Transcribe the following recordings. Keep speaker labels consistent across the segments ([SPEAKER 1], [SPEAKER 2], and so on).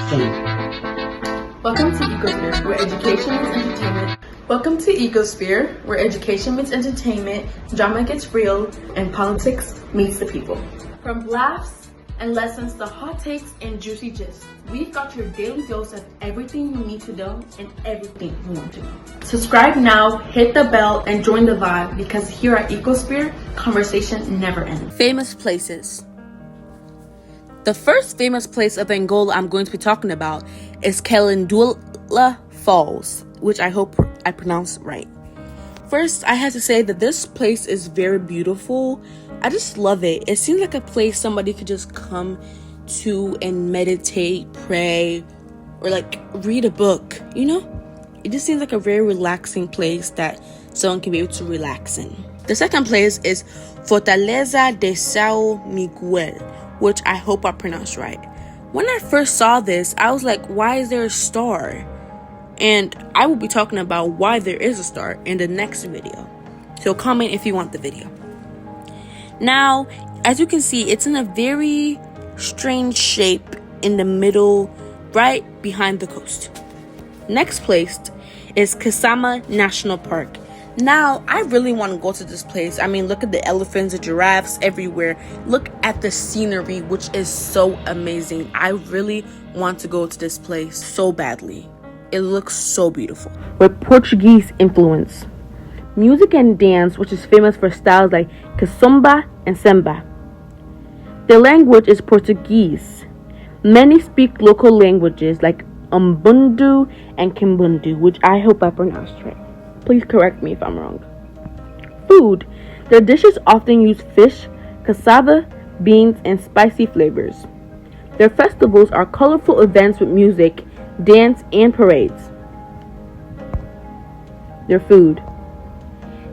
[SPEAKER 1] Welcome to Ecosphere, where education meets entertainment. Welcome to Ecosphere, where education meets entertainment, drama gets real, and politics meets the people. From laughs and lessons to hot takes and juicy gist, we've got your daily dose of everything you need to know and everything you want to know. Subscribe now, hit the bell, and join the vibe, because here at Ecosphere, conversation never ends.
[SPEAKER 2] Famous places. The first famous place of Angola I'm going to be talking about is Calendula Falls, which I hope I pronounced right. First, I have to say that this place is very beautiful. I just love it. It seems like a place somebody could just come to and meditate, pray, or like read a book, you know? It just seems like a very relaxing place that someone can be able to relax in. The second place is Fortaleza de São Miguel, which I hope I pronounced right. When I first saw this, I was like, why is there a star? And I will be talking about why there is a star in the next video. So comment if you want the video. Now, as you can see, it's in a very strange shape in the middle, right behind the coast. Next place is Kasama National Park. Now, I really want to go to this place. I mean, look at the elephants, the giraffes everywhere. Look at the scenery, which is so amazing. I really want to go to this place so badly. It looks so beautiful. With Portuguese influence. Music and dance, which is famous for styles like kizomba and samba. The language is Portuguese. Many speak local languages like Umbundu and Kimbundu, which I hope I pronounced right. Please correct me if I'm wrong. Food. Their dishes often use fish, cassava, beans, and spicy flavors. Their festivals are colorful events with music, dance, and parades. Their food.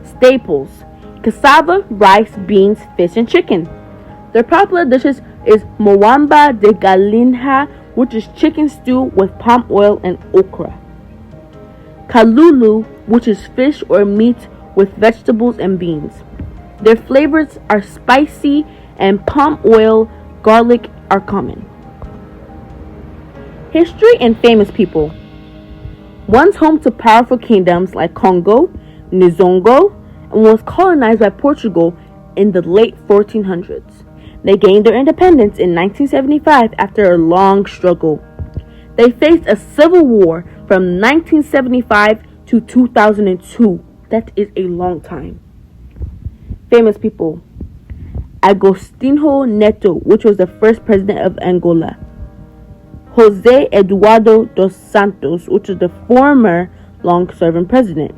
[SPEAKER 2] Staples. Cassava, rice, beans, fish, and chicken. Their popular dishes is Moamba de Galinha, which is chicken stew with palm oil and okra. Kalulu, which is fish or meat with vegetables and beans. Their flavors are spicy and palm oil, garlic are common. History and famous people. Once home to powerful kingdoms like Congo, Nzongo, and was colonized by Portugal in the late 1400s. They gained their independence in 1975 after a long struggle. They faced a civil war from 1975 to 2002. That is a long time. Famous people. Agostinho Neto, which was the first president of Angola. Jose Eduardo dos Santos, which is the former long-serving president.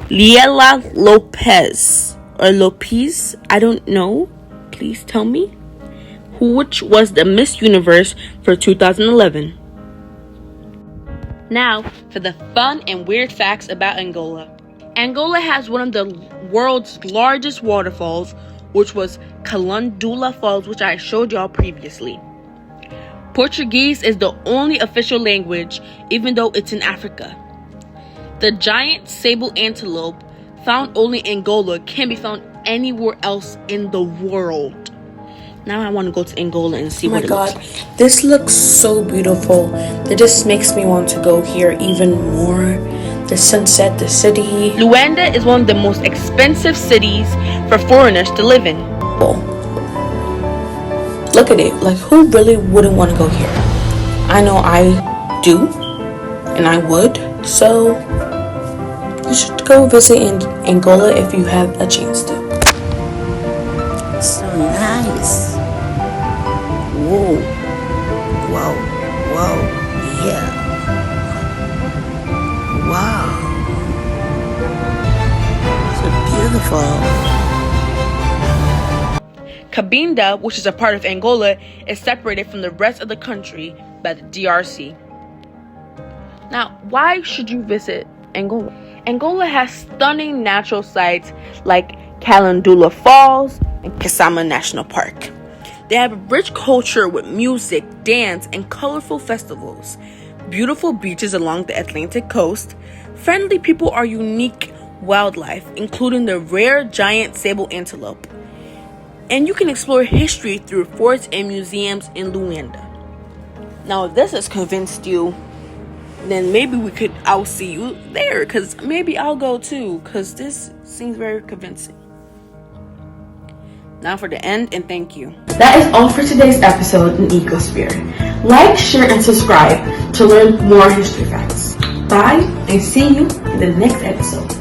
[SPEAKER 2] Liela Lopez, or Lopez, I don't know. Please tell me. Which was the Miss Universe for 2011. Now, for the fun and weird facts about Angola. Angola has one of the world's largest waterfalls, which was Calendula Falls, which I showed y'all previously. Portuguese is the only official language, even though it's in Africa. The giant sable antelope, found only in Angola, can be found anywhere else in the world. Now I want to go to Angola and see what it looks like.
[SPEAKER 3] Oh my god, this looks so beautiful. It just makes me want to go here even more. The sunset, the city.
[SPEAKER 2] Luanda is one of the most expensive cities for foreigners to live in.
[SPEAKER 3] Look at it. Like, who really wouldn't want to go here? I know I do, and I would. So, you should go visit in Angola if you have a chance to.
[SPEAKER 4] So nice. Whoa. Wow. Wow. Yeah. Wow. So beautiful.
[SPEAKER 2] Cabinda, which is a part of Angola, is separated from the rest of the country by the DRC. Now, why should you visit Angola? Angola has stunning natural sites like Calendula Falls and Kasama National Park. They have a rich culture with music, dance, and colorful festivals. Beautiful beaches along the Atlantic coast. Friendly people are unique wildlife, including the rare giant sable antelope. And you can explore history through forts and museums in Luanda. Now, if this has convinced you, then maybe I'll see you there, because maybe I'll go too, because this seems very convincing. Now for the end, and thank you.
[SPEAKER 1] That is all for today's episode in Ecosphere. Like, share, and subscribe to learn more history facts. Bye, and see you in the next episode.